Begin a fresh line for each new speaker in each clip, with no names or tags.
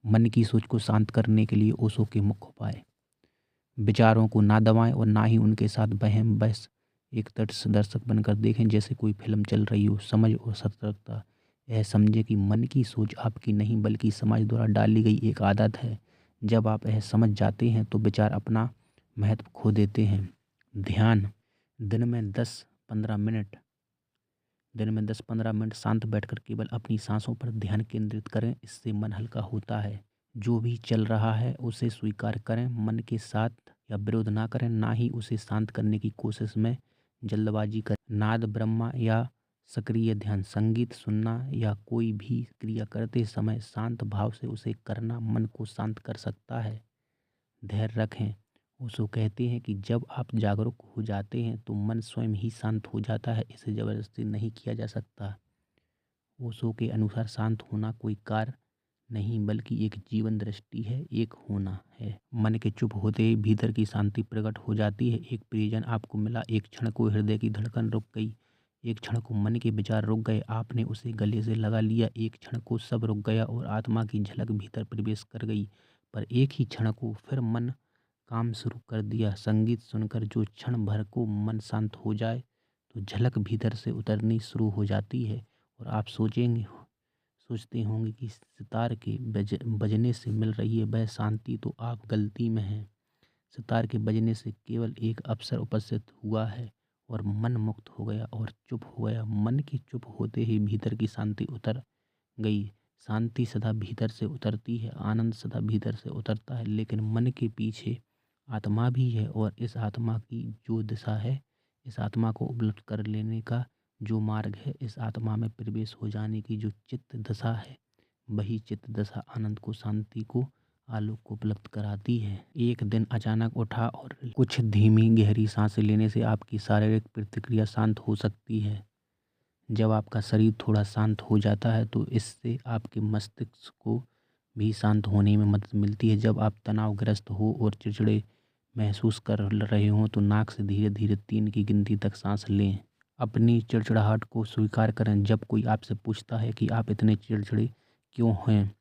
मन की सोच को शांत करने के लिए ओशो के मुख्य उपाय। विचारों को ना दबाएं और ना ही उनके साथ बहम बस एक तटस्थ दर्शक बनकर देखें, जैसे कोई फिल्म चल रही हो। समझ और सतर्कता। यह समझे कि मन की सोच आपकी नहीं बल्कि समाज द्वारा डाली गई एक आदत है। जब आप यह समझ जाते हैं तो विचार अपना महत्व खो देते हैं। ध्यान। दिन में 10-15 मिनट शांत बैठकर केवल अपनी सांसों पर ध्यान केंद्रित करें। इससे मन हल्का होता है। जो भी चल रहा है उसे स्वीकार करें। मन के साथ या विरोध ना करें, ना ही उसे शांत करने की कोशिश में जल्दबाजी करें। नाद ब्रह्मा या सक्रिय ध्यान, संगीत सुनना या कोई भी क्रिया करते समय शांत भाव से उसे करना मन को शांत कर सकता है। धैर्य रखें। ओशो कहते हैं कि जब आप जागरूक हो जाते हैं तो मन स्वयं ही शांत हो जाता है। इसे जबरदस्ती नहीं किया जा सकता। ओशो के अनुसार शांत होना कोई कार्य नहीं बल्कि एक जीवन दृष्टि है, एक होना है। मन के चुप होते ही भीतर की शांति प्रकट हो जाती है। एक प्रियजन आपको मिला, एक क्षण को हृदय की धड़कन रुक गई, एक क्षण को मन के विचार रुक गए, आपने उसे गले से लगा लिया, एक क्षण को सब रुक गया और आत्मा की झलक भीतर प्रवेश कर गई। पर एक ही क्षण को फिर मन काम शुरू कर दिया। संगीत सुनकर जो क्षण भर को मन शांत हो जाए तो झलक भीतर से उतरनी शुरू हो जाती है और आप सोचते होंगे कि सितार के बजने से मिल रही है वह शांति, तो आप गलती में हैं। सितार के बजने से केवल एक अवसर उपस्थित हुआ है और मन मुक्त हो गया और चुप हो गया। मन के चुप होते ही भीतर की शांति उतर गई। शांति सदा भीतर से उतरती है, आनंद सदा भीतर से उतरता है, लेकिन मन के पीछे आत्मा भी है और इस आत्मा की जो दिशा है, इस आत्मा को उपलब्ध कर लेने का जो मार्ग है, इस आत्मा में प्रवेश हो जाने की जो चित्त दशा है, वही चित्त दशा आनंद को, शांति को, आलोक को उपलब्ध कराती है। एक दिन अचानक उठा और कुछ धीमी गहरी सांसें लेने से आपकी शारीरिक प्रतिक्रिया शांत हो सकती है। जब आपका शरीर थोड़ा शांत हो जाता है तो इससे आपके मस्तिष्क को भी शांत होने में मदद मिलती है। जब आप तनावग्रस्त हो और चिड़चिड़े महसूस कर रहे हों तो नाक से धीरे धीरे 3 की गिनती तक सांस लें। अपनी चिड़चिड़ाहट को स्वीकार करें। जब कोई आपसे पूछता है कि आप इतने चिड़चिड़े क्यों हैं,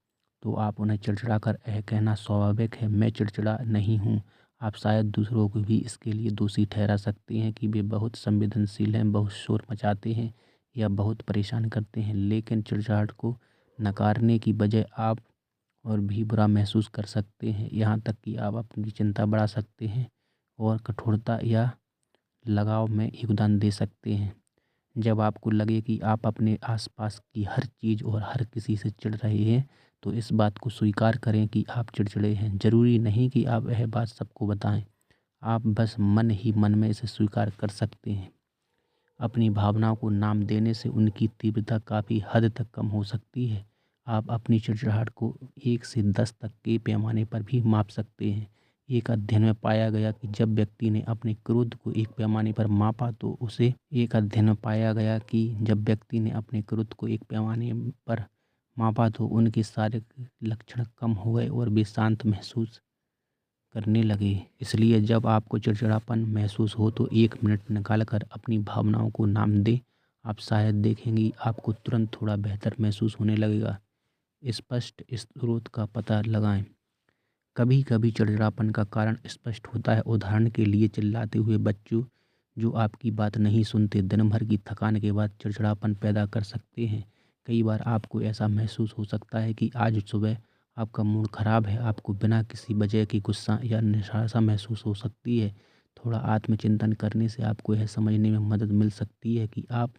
तो आप उन्हें चिड़चिड़ा कर यह कहना स्वाभाविक है, मैं चिड़चिड़ा नहीं हूँ। आप शायद दूसरों को भी इसके लिए दोषी ठहरा सकते हैं कि वे बहुत संवेदनशील हैं, बहुत शोर मचाते हैं या बहुत परेशान करते हैं, लेकिन चिड़चिड़ाहट को नकारने की बजाय आप और भी बुरा महसूस कर सकते हैं। यहाँ तक कि आप अपनी चिंता बढ़ा सकते हैं और कठोरता या लगाव में योगदान दे सकते हैं। जब आपको लगे कि आप अपने आसपास की हर चीज़ और हर किसी से चिढ़ रहे हैं तो इस बात को स्वीकार करें कि आप चिड़चिड़े हैं। ज़रूरी नहीं कि आप यह बात सबको बताएं, आप बस मन ही मन में इसे स्वीकार कर सकते हैं। अपनी भावनाओं को नाम देने से उनकी तीव्रता काफ़ी हद तक कम हो सकती है। आप अपनी चिड़चिड़ाहट को 1 से 10 तक के पैमाने पर भी माप सकते हैं। एक अध्ययन में पाया गया कि जब व्यक्ति ने अपने क्रोध को एक पैमाने पर मापा तो उसे एक अध्ययन में पाया गया कि जब व्यक्ति ने अपने क्रोध को एक पैमाने पर मापा तो उनके शारीरिक लक्षण कम हो गए और वे शांत महसूस करने लगे। इसलिए जब आपको चिड़चिड़ापन महसूस हो तो 1 मिनट निकालकर अपनी भावनाओं को नाम दें। आप शायद देखेंगे आपको तुरंत थोड़ा बेहतर महसूस होने लगेगा। स्पष्ट स्रोत का पता लगाएं। कभी कभी चिड़चिड़ापन का कारण स्पष्ट होता है। उदाहरण के लिए चिल्लाते हुए बच्चों जो आपकी बात नहीं सुनते दिन भर की थकान के बाद चिड़चिड़ापन पैदा कर सकते हैं। कई बार आपको ऐसा महसूस हो सकता है कि आज सुबह आपका मूड खराब है। आपको बिना किसी वजह के गुस्सा या निराशा महसूस हो सकती है। थोड़ा आत्मचिंतन करने से आपको यह समझने में मदद मिल सकती है कि आप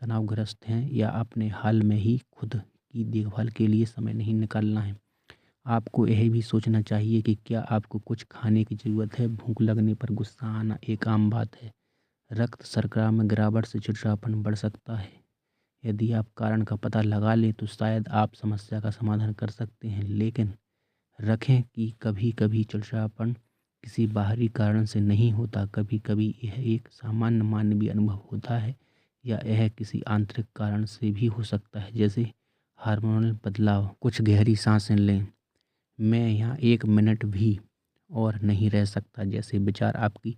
तनावग्रस्त हैं या अपने हाल में ही खुद की देखभाल के लिए समय नहीं निकालना है। आपको यह भी सोचना चाहिए कि क्या आपको कुछ खाने की ज़रूरत है। भूख लगने पर गुस्सा आना एक आम बात है। रक्त शर्करा में गिरावट से चिड़चिड़ापन बढ़ सकता है। यदि आप कारण का पता लगा लें तो शायद आप समस्या का समाधान कर सकते हैं, लेकिन रखें कि कभी कभी चिड़चिड़ापन किसी बाहरी कारण से नहीं होता। कभी कभी यह एक सामान्य मानवीय अनुभव होता है या यह किसी आंतरिक कारण से भी हो सकता है, जैसे हार्मोनल बदलाव। कुछ गहरी सांसें लें। मैं यहाँ 1 मिनट भी और नहीं रह सकता जैसे विचार आपकी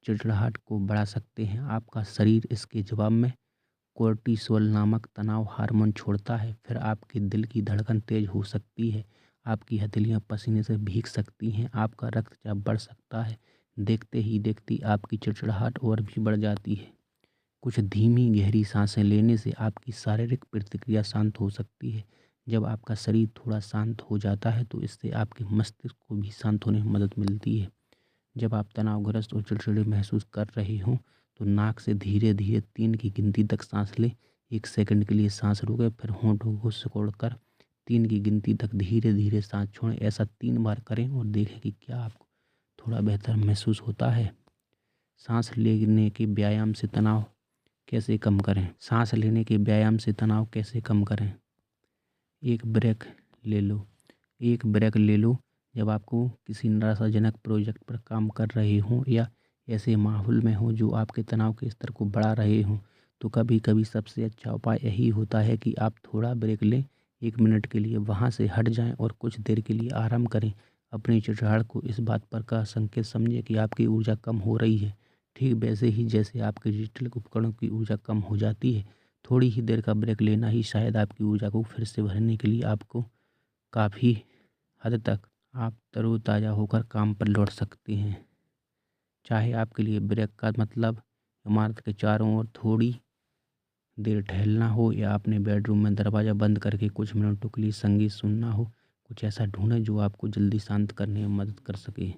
चिड़चिड़ाहट को बढ़ा सकते हैं। आपका शरीर इसके जवाब में कोर्टिसोल नामक तनाव हार्मोन छोड़ता है। फिर आपके दिल की धड़कन तेज हो सकती है। आपकी हथेलियाँ पसीने से भीग सकती हैं, आपका रक्तचाप बढ़ सकता है। देखते ही देखती आपकी चिड़चिड़ाहट और भी बढ़ जाती है। कुछ धीमी गहरी सांसें लेने से आपकी शारीरिक प्रतिक्रिया शांत हो सकती है। जब आपका शरीर थोड़ा शांत हो जाता है तो इससे आपके मस्तिष्क को भी शांत होने में मदद मिलती है। जब आप तनावग्रस्त और चिड़चिड़े महसूस कर रहे हों तो नाक से धीरे धीरे 3 की गिनती तक सांस लें। 1 सेकंड के लिए सांस रोकें, फिर होंठों को सिकोड़कर 3 की गिनती तक धीरे धीरे सांस छोड़ें। ऐसा 3 बार करें और देखें कि क्या आपको थोड़ा बेहतर महसूस होता है। सांस लेने के व्यायाम से तनाव कैसे कम करें? सांस लेने के व्यायाम से तनाव कैसे कम करें? एक ब्रेक ले लो। एक ब्रेक ले लो जब आपको किसी निराशाजनक प्रोजेक्ट पर काम कर रहे हों या ऐसे माहौल में हो जो आपके तनाव के स्तर को बढ़ा रहे हों, तो कभी कभी सबसे अच्छा उपाय यही होता है कि आप थोड़ा ब्रेक लें। 1 मिनट के लिए वहाँ से हट जाएं और कुछ देर के लिए आराम करें। अपनी चिड़चिड़ाहट को इस बात पर का संकेत समझें कि आपकी ऊर्जा कम हो रही है, ठीक वैसे ही जैसे आपके डिजिटल उपकरणों की ऊर्जा कम हो जाती है। थोड़ी ही देर का ब्रेक लेना ही शायद आपकी ऊर्जा को फिर से भरने के लिए आपको काफ़ी हद तक आप तरोताज़ा होकर काम पर लौट सकते हैं। चाहे आपके लिए ब्रेक का मतलब इमारत के चारों ओर थोड़ी देर टहलना हो या अपने बेडरूम में दरवाज़ा बंद करके कुछ मिनटों के लिए संगीत सुनना हो, कुछ ऐसा ढूंढें जो आपको जल्दी शांत करने में मदद कर सके।